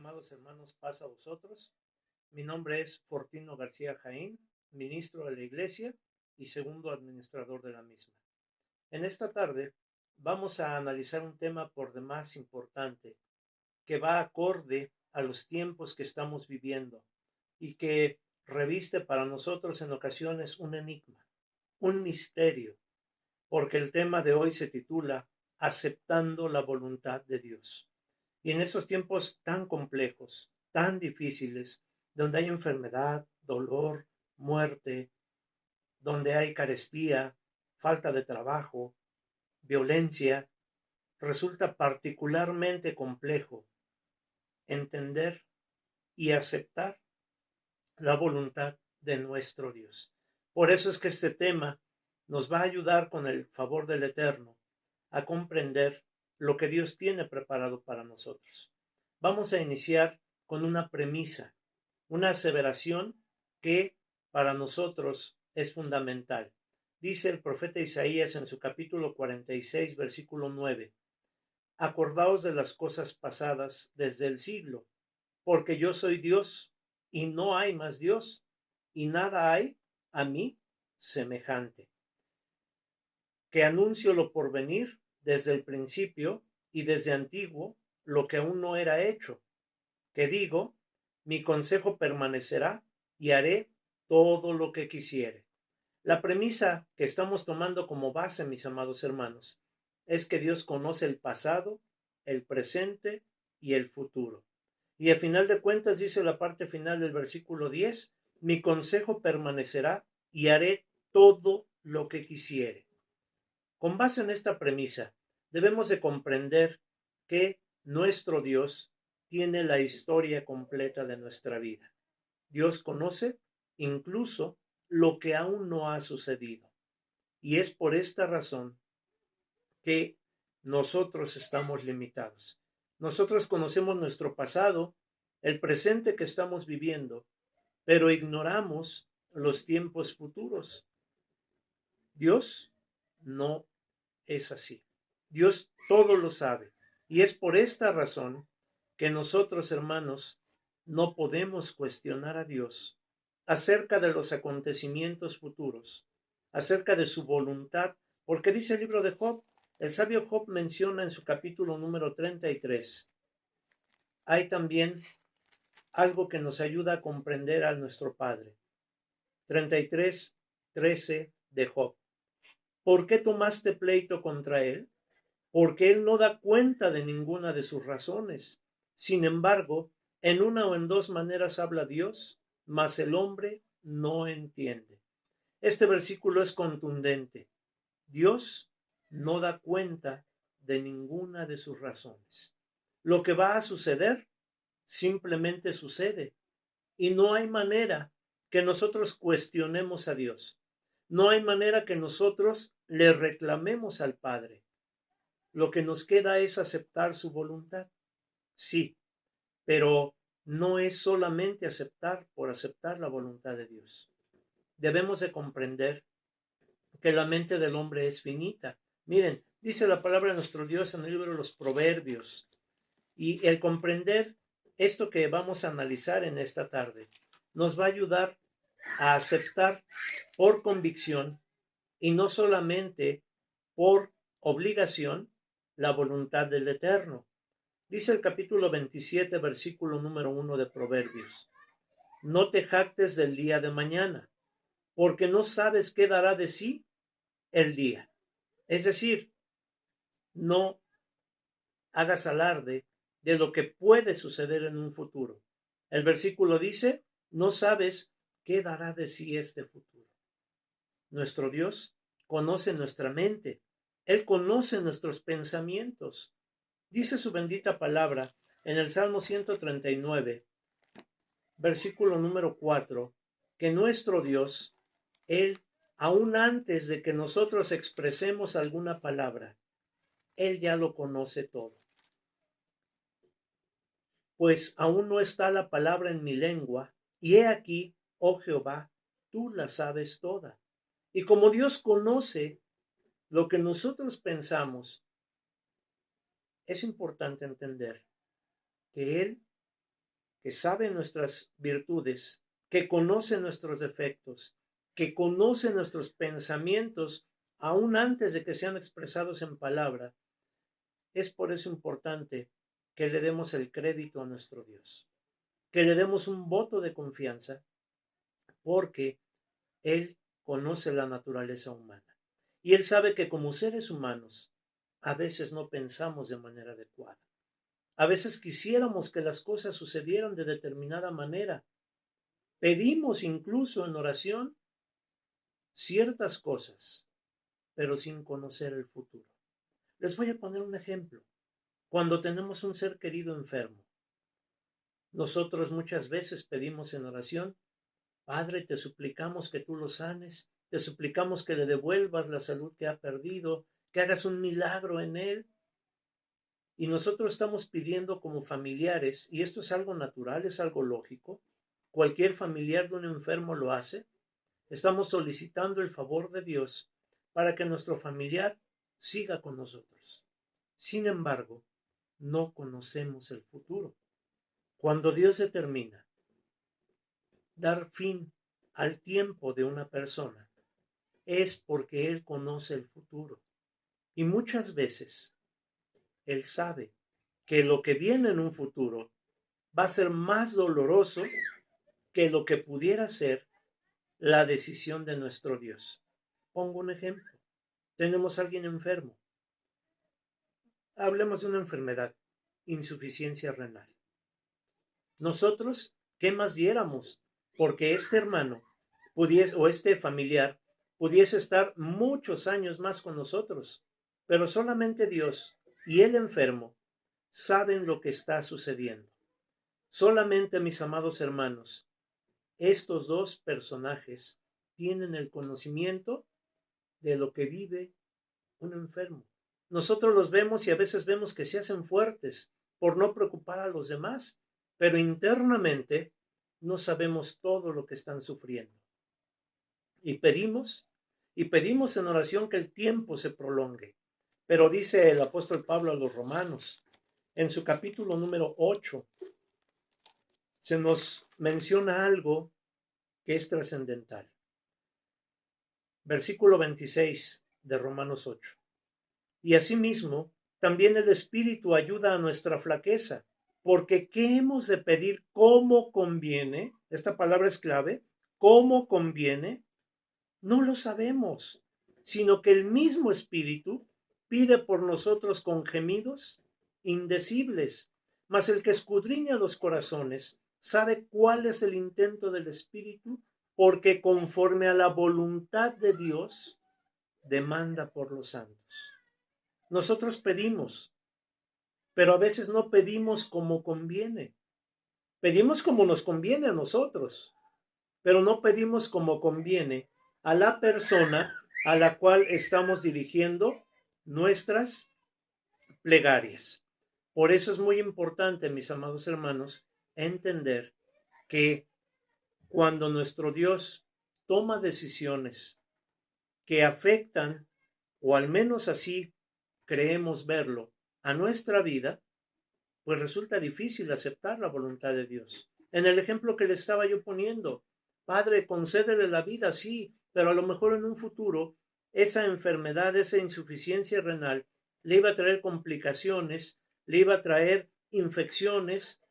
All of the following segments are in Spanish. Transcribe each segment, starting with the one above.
Amados hermanos, paz a vosotros. Mi nombre es Fortino García Jaín, ministro de la Iglesia y segundo administrador de la misma. En esta tarde vamos a analizar un tema por demás importante que va acorde a los tiempos que estamos viviendo y que reviste para nosotros en ocasiones un enigma, un misterio, porque el tema de hoy se titula Aceptando la voluntad de Dios. Y en estos tiempos tan complejos, tan difíciles, donde hay enfermedad, dolor, muerte, donde hay carestía, falta de trabajo, violencia, resulta particularmente complejo entender y aceptar la voluntad de nuestro Dios. Por eso es que este tema nos va a ayudar con el favor del Eterno a comprender lo que Dios tiene preparado para nosotros. Vamos a iniciar con una premisa, una aseveración que para nosotros es fundamental. Dice el profeta Isaías en su capítulo 46, versículo 9: Acordaos de las cosas pasadas desde el siglo, porque yo soy Dios y no hay más Dios, y nada hay a mí semejante. Que anuncio lo por venir desde el principio y desde antiguo lo que aún no era hecho. Que digo, mi consejo permanecerá y haré todo lo que quisiere. La premisa que estamos tomando como base, mis amados hermanos, es que Dios conoce el pasado, el presente y el futuro. Y al final de cuentas dice la parte final del versículo 10: mi consejo permanecerá y haré todo lo que quisiere. Con base en esta premisa, debemos de comprender que nuestro Dios tiene la historia completa de nuestra vida. Dios conoce incluso lo que aún no ha sucedido. Y es por esta razón que nosotros estamos limitados. Nosotros conocemos nuestro pasado, el presente que estamos viviendo, pero ignoramos los tiempos futuros. Dios no es así. Dios todo lo sabe. Y es por esta razón que nosotros, hermanos, no podemos cuestionar a Dios acerca de los acontecimientos futuros, acerca de su voluntad, porque dice el libro de Job, el sabio Job menciona en su capítulo número 33, hay también algo que nos ayuda a comprender a nuestro Padre. 33:13 de Job. ¿Por qué tomaste pleito contra él? Porque él no da cuenta de ninguna de sus razones. Sin embargo, en una o en dos maneras habla Dios, mas el hombre no entiende. Este versículo es contundente. Dios no da cuenta de ninguna de sus razones. Lo que va a suceder simplemente sucede y no hay manera que nosotros cuestionemos a Dios. No hay manera que nosotros le reclamemos al Padre. Lo que nos queda es aceptar su voluntad. Sí, pero no es solamente aceptar por aceptar la voluntad de Dios. Debemos de comprender que la mente del hombre es finita. Miren, dice la palabra de nuestro Dios en el libro de los Proverbios, y el comprender esto que vamos a analizar en esta tarde nos va a ayudar a aceptar por convicción y no solamente por obligación la voluntad del Eterno. Dice el capítulo 27, versículo número 1 de Proverbios: no te jactes del día de mañana, porque no sabes qué dará de sí el día. Es decir, no hagas alarde de lo que puede suceder en un futuro. El versículo dice, no sabes qué dará de sí este futuro. Nuestro Dios conoce nuestra mente. Él conoce nuestros pensamientos. Dice su bendita palabra en el Salmo 139, versículo número 4, que nuestro Dios, Él, aún antes de que nosotros expresemos alguna palabra, Él ya lo conoce todo. Pues aún no está la palabra en mi lengua, y he aquí, oh Jehová, tú la sabes toda. Y como Dios conoce lo que nosotros pensamos, es importante entender que Él que sabe nuestras virtudes, que conoce nuestros defectos, que conoce nuestros pensamientos aún antes de que sean expresados en palabra. Es por eso importante que le demos el crédito a nuestro Dios, que le demos un voto de confianza, porque Él conoce la naturaleza humana y Él sabe que como seres humanos a veces no pensamos de manera adecuada. A veces quisiéramos que las cosas sucedieran de determinada manera. Pedimos incluso en oración ciertas cosas, pero sin conocer el futuro. Les voy a poner un ejemplo. Cuando tenemos un ser querido enfermo, nosotros muchas veces pedimos en oración: Padre, te suplicamos que tú lo sanes, te suplicamos que le devuelvas la salud que ha perdido, que hagas un milagro en él. Y nosotros estamos pidiendo como familiares, y esto es algo natural, es algo lógico, cualquier familiar de un enfermo lo hace, estamos solicitando el favor de Dios para que nuestro familiar siga con nosotros. Sin embargo, no conocemos el futuro. Cuando Dios determina dar fin al tiempo de una persona, es porque Él conoce el futuro. Y muchas veces Él sabe que lo que viene en un futuro va a ser más doloroso que lo que pudiera ser la decisión de nuestro Dios. Pongo un ejemplo. Tenemos a alguien enfermo. Hablemos de una enfermedad, insuficiencia renal. Nosotros, ¿qué más diéramos? Porque este hermano pudiese, o este familiar pudiese estar muchos años más con nosotros, pero solamente Dios y el enfermo saben lo que está sucediendo. Solamente, mis amados hermanos, estos dos personajes tienen el conocimiento de lo que vive un enfermo. Nosotros los vemos y a veces vemos que se hacen fuertes por no preocupar a los demás, pero internamente no sabemos todo lo que están sufriendo. Y pedimos en oración que el tiempo se prolongue. Pero dice el apóstol Pablo a los romanos, en su capítulo número 8, se nos menciona algo que es trascendental. Versículo 26 de Romanos 8. Y asimismo, también el Espíritu ayuda a nuestra flaqueza, porque ¿qué hemos de pedir como conviene? Esta palabra es clave. ¿Cómo conviene? No lo sabemos, sino que el mismo Espíritu pide por nosotros con gemidos indecibles. Mas el que escudriña los corazones sabe cuál es el intento del Espíritu, porque conforme a la voluntad de Dios demanda por los santos. Nosotros pedimos, pero a veces no pedimos como conviene. Pedimos como nos conviene a nosotros, pero no pedimos como conviene a la persona a la cual estamos dirigiendo nuestras plegarias. Por eso es muy importante, mis amados hermanos, entender que cuando nuestro Dios toma decisiones que afectan, o al menos así creemos verlo, a nuestra vida, pues resulta difícil aceptar la voluntad de Dios. En el ejemplo que le estaba yo poniendo, Padre, concédele la vida, sí, pero a lo mejor en un futuro esa enfermedad, esa insuficiencia renal, le iba a traer complicaciones, le iba a traer infecciones,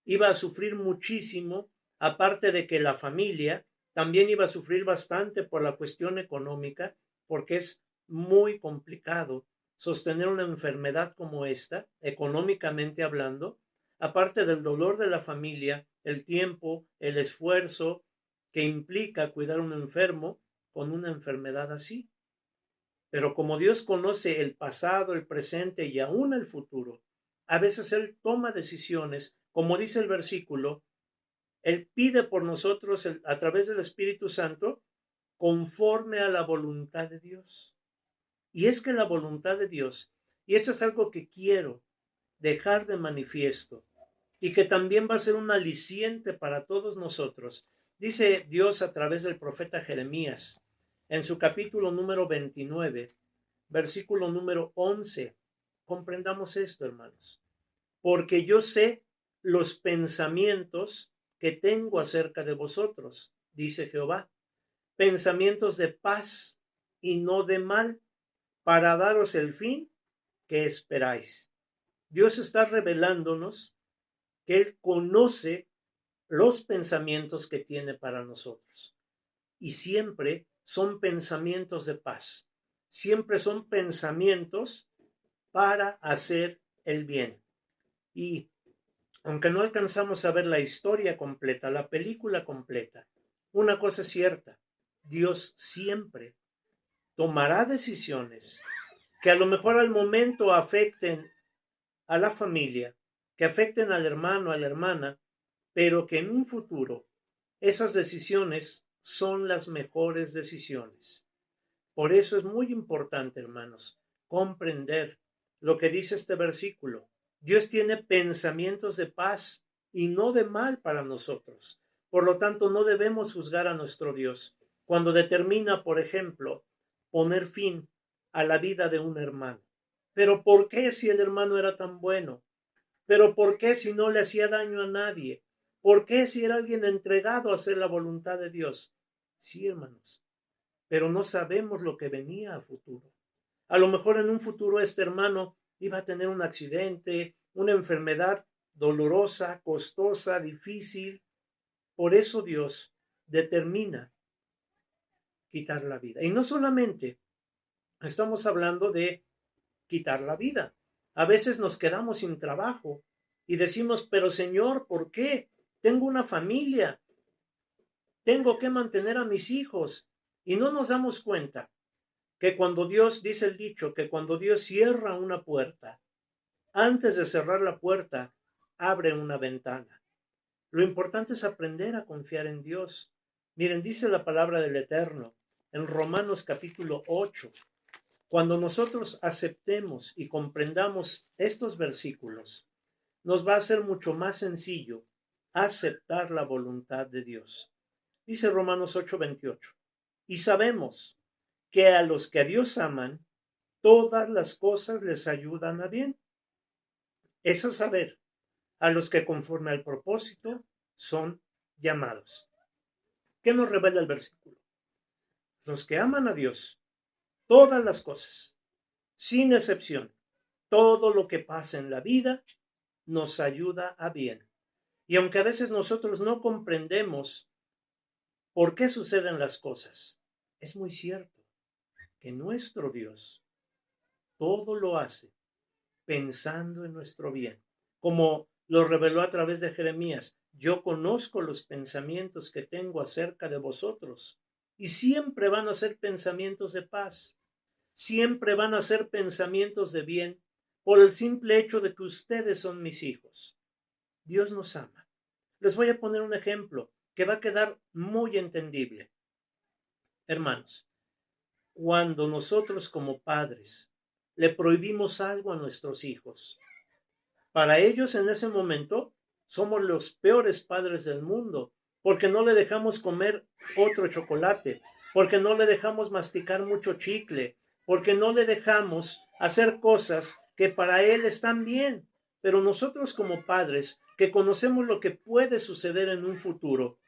iba a sufrir muchísimo, aparte de que la familia también iba a sufrir bastante por la cuestión económica, porque es muy complicado sostener una enfermedad como esta, económicamente hablando, aparte del dolor de la familia, el tiempo, el esfuerzo que implica cuidar a un enfermo con una enfermedad así. Pero como Dios conoce el pasado, el presente y aún el futuro, a veces Él toma decisiones, como dice el versículo, Él pide por nosotros a través del Espíritu Santo conforme a la voluntad de Dios. Y es que la voluntad de Dios, y esto es algo que quiero dejar de manifiesto y que también va a ser un aliciente para todos nosotros, dice Dios a través del profeta Jeremías en su capítulo número 29, versículo número 11. Comprendamos esto, hermanos. Porque yo sé los pensamientos que tengo acerca de vosotros, dice Jehová, pensamientos de paz y no de mal, para daros el fin que esperáis. Dios está revelándonos que Él conoce los pensamientos que tiene para nosotros. Y siempre son pensamientos de paz. Siempre son pensamientos para hacer el bien. Y aunque no alcanzamos a ver la historia completa, la película completa, una cosa es cierta: Dios siempre tomará decisiones que a lo mejor al momento afecten a la familia, que afecten al hermano, a la hermana, pero que en un futuro esas decisiones son las mejores decisiones. Por eso es muy importante, hermanos, comprender lo que dice este versículo. Dios tiene pensamientos de paz y no de mal para nosotros. Por lo tanto, no debemos juzgar a nuestro Dios cuando determina, por ejemplo, poner fin a la vida de un hermano. Pero ¿por qué si el hermano era tan bueno? ¿Pero por qué si no le hacía daño a nadie? ¿Por qué si era alguien entregado a hacer la voluntad de Dios? Sí, hermanos, pero no sabemos lo que venía a futuro. A lo mejor en un futuro este hermano iba a tener un accidente, una enfermedad dolorosa, costosa, difícil. Por eso Dios determina quitar la vida. Y no solamente estamos hablando de quitar la vida. A veces nos quedamos sin trabajo y decimos, pero Señor, ¿por qué? Tengo una familia, tengo que mantener a mis hijos. Y no nos damos cuenta que cuando Dios, dice el dicho, que cuando Dios cierra una puerta, antes de cerrar la puerta, abre una ventana. Lo importante es aprender a confiar en Dios. Miren, dice la palabra del Eterno en Romanos capítulo 8. Cuando nosotros aceptemos y comprendamos estos versículos, nos va a ser mucho más sencillo aceptar la voluntad de Dios. Dice Romanos 8:28. Y sabemos que a los que a Dios aman, todas las cosas les ayudan a bien. Eso es saber, a los que conforme al propósito son llamados. ¿Qué nos revela el versículo? Los que aman a Dios, todas las cosas, sin excepción, todo lo que pasa en la vida nos ayuda a bien. Y aunque a veces nosotros no comprendemos por qué suceden las cosas, es muy cierto que nuestro Dios todo lo hace pensando en nuestro bien. Como lo reveló a través de Jeremías, yo conozco los pensamientos que tengo acerca de vosotros y siempre van a ser pensamientos de paz, siempre van a ser pensamientos de bien por el simple hecho de que ustedes son mis hijos. Dios nos ama. Les voy a poner un ejemplo que va a quedar muy entendible. Hermanos, cuando nosotros como padres le prohibimos algo a nuestros hijos, para ellos en ese momento somos los peores padres del mundo, porque no le dejamos comer otro chocolate, porque no le dejamos masticar mucho chicle, porque no le dejamos hacer cosas que para él están bien. Pero nosotros como padres que conocemos lo que puede suceder en un futuro,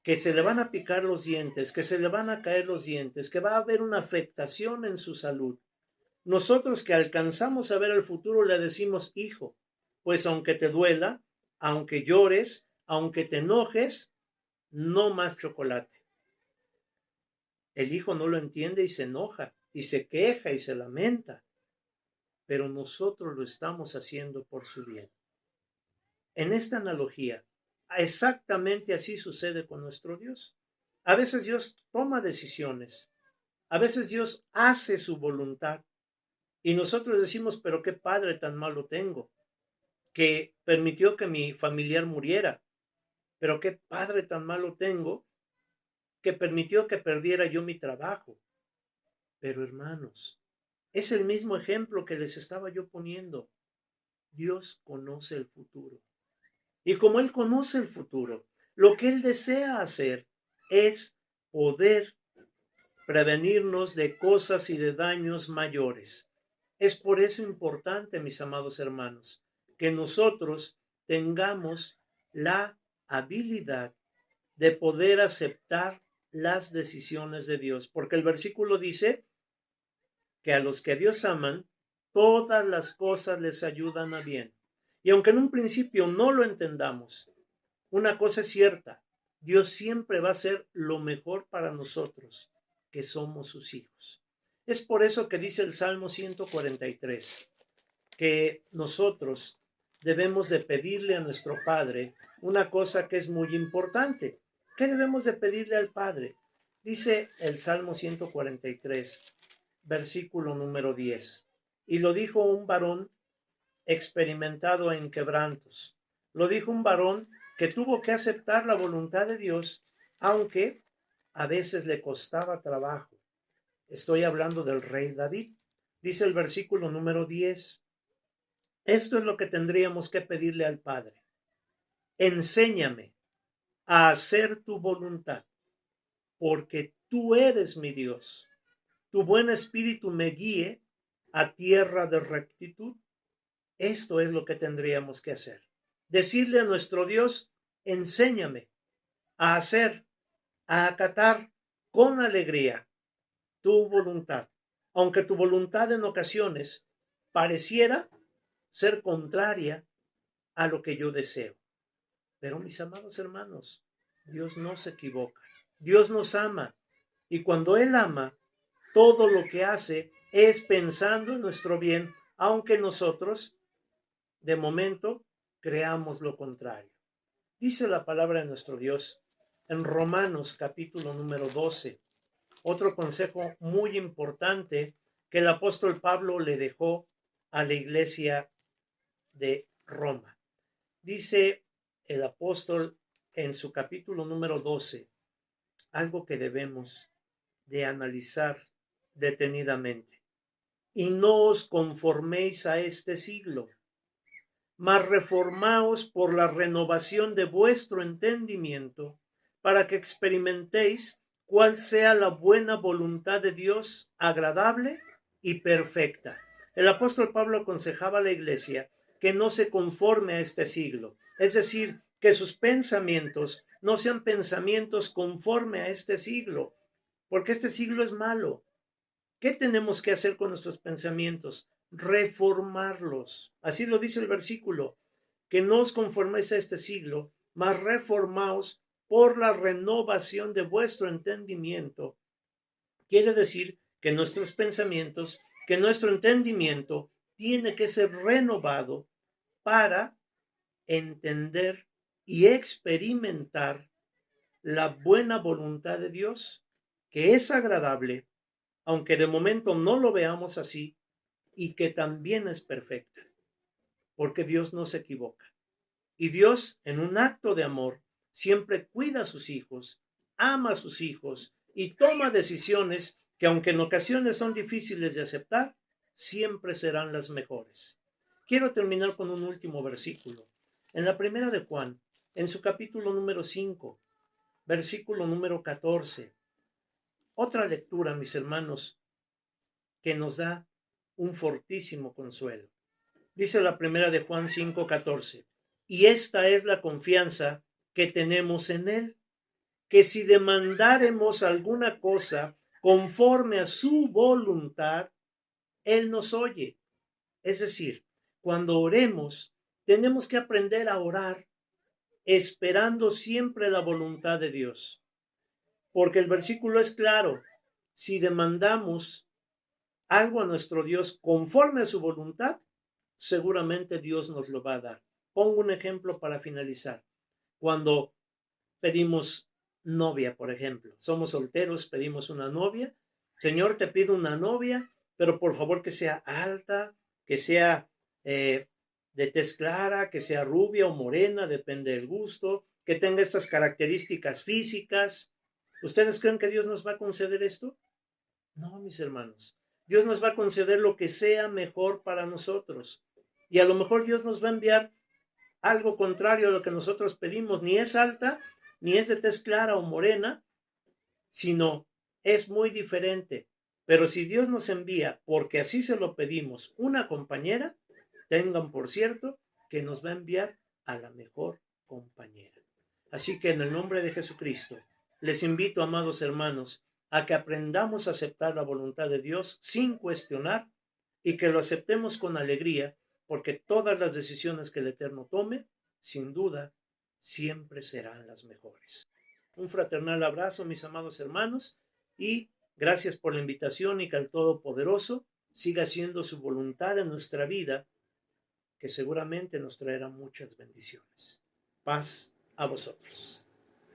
que se le van a picar los dientes, que se le van a caer los dientes, que va a haber una afectación en su salud. Nosotros que alcanzamos a ver el futuro le decimos, hijo, pues aunque te duela, aunque llores, aunque te enojes, no más chocolate. El hijo no lo entiende y se enoja y se queja y se lamenta, pero nosotros lo estamos haciendo por su bien. En esta analogía, exactamente así sucede con nuestro Dios. A veces Dios toma decisiones, a veces Dios hace su voluntad y nosotros decimos, pero qué padre tan malo tengo, que permitió que mi familiar muriera, pero qué padre tan malo tengo, que permitió que perdiera yo mi trabajo. Pero hermanos, es el mismo ejemplo que les estaba yo poniendo. Dios conoce el futuro. Y como Él conoce el futuro, lo que Él desea hacer es poder prevenirnos de cosas y de daños mayores. Es por eso importante, mis amados hermanos, que nosotros tengamos la habilidad de poder aceptar las decisiones de Dios, porque el versículo dice que a los que Dios aman, todas las cosas les ayudan a bien. Y aunque en un principio no lo entendamos, una cosa es cierta, Dios siempre va a hacer lo mejor para nosotros, que somos sus hijos. Es por eso que dice el Salmo 143, que nosotros debemos de pedirle a nuestro Padre una cosa que es muy importante. ¿Qué debemos de pedirle al Padre? Dice el Salmo 143, versículo número 10. Y lo dijo un varón experimentado en quebrantos. Lo dijo un varón que tuvo que aceptar la voluntad de Dios, aunque a veces le costaba trabajo. Estoy hablando del rey David. Dice el versículo número 10. Esto es lo que tendríamos que pedirle al Padre. Enséñame a hacer tu voluntad, porque tú eres mi Dios. Tu buen espíritu me guíe a tierra de rectitud. Esto es lo que tendríamos que hacer. Decirle a nuestro Dios, enséñame a hacer, a acatar con alegría tu voluntad, aunque tu voluntad en ocasiones pareciera ser contraria a lo que yo deseo. Pero mis amados hermanos, Dios no se equivoca. Dios nos ama. Y cuando Él ama, todo lo que hace es pensando en nuestro bien, aunque nosotros, de momento, creamos lo contrario. Dice la palabra de nuestro Dios en Romanos capítulo número 12. Otro consejo muy importante que el apóstol Pablo le dejó a la iglesia de Roma. Dice el apóstol en su capítulo número 12, algo que debemos de analizar detenidamente. Y no os conforméis a este siglo, mas reformaos por la renovación de vuestro entendimiento, para que experimentéis cuál sea la buena voluntad de Dios, agradable y perfecta. El apóstol Pablo aconsejaba a la iglesia que no se conforme a este siglo, es decir, que sus pensamientos no sean pensamientos conforme a este siglo, porque este siglo es malo. ¿Qué tenemos que hacer con nuestros pensamientos? Reformarlos. Así lo dice el versículo, que no os conforméis a este siglo, mas reformaos por la renovación de vuestro entendimiento. Quiere decir que nuestros pensamientos, que nuestro entendimiento tiene que ser renovado para entender y experimentar la buena voluntad de Dios, que es agradable, aunque de momento no lo veamos así, y que también es perfecta, porque Dios no se equivoca. Y Dios, en un acto de amor, siempre cuida a sus hijos, ama a sus hijos y toma decisiones que, aunque en ocasiones son difíciles de aceptar, siempre serán las mejores. Quiero terminar con un último versículo. En la primera de Juan, en su capítulo número 5, versículo número 14. Otra lectura, mis hermanos, que nos da un fortísimo consuelo. Dice la primera de Juan 5:14, y esta es la confianza que tenemos en Él, que si demandáremos alguna cosa conforme a su voluntad, Él nos oye. Es decir, cuando oremos, tenemos que aprender a orar esperando siempre la voluntad de Dios, porque el versículo es claro, si demandamos algo a nuestro Dios conforme a su voluntad, seguramente Dios nos lo va a dar. Pongo un ejemplo para finalizar. Cuando pedimos novia, por ejemplo, somos solteros, pedimos una novia. Señor, te pido una novia, pero por favor que sea alta, que sea de tez clara, que sea rubia o morena, depende del gusto, que tenga estas características físicas. ¿Ustedes creen que Dios nos va a conceder esto? No, mis hermanos. Dios nos va a conceder lo que sea mejor para nosotros. Y a lo mejor Dios nos va a enviar algo contrario a lo que nosotros pedimos. Ni es alta, ni es de tez clara o morena, sino es muy diferente. Pero si Dios nos envía, porque así se lo pedimos, una compañera, tengan por cierto que nos va a enviar a la mejor compañera. Así que en el nombre de Jesucristo, les invito, amados hermanos, a que aprendamos a aceptar la voluntad de Dios sin cuestionar y que lo aceptemos con alegría, porque todas las decisiones que el Eterno tome, sin duda, siempre serán las mejores. Un fraternal abrazo, mis amados hermanos, y gracias por la invitación y que el Todopoderoso siga haciendo su voluntad en nuestra vida, que seguramente nos traerá muchas bendiciones. Paz a vosotros.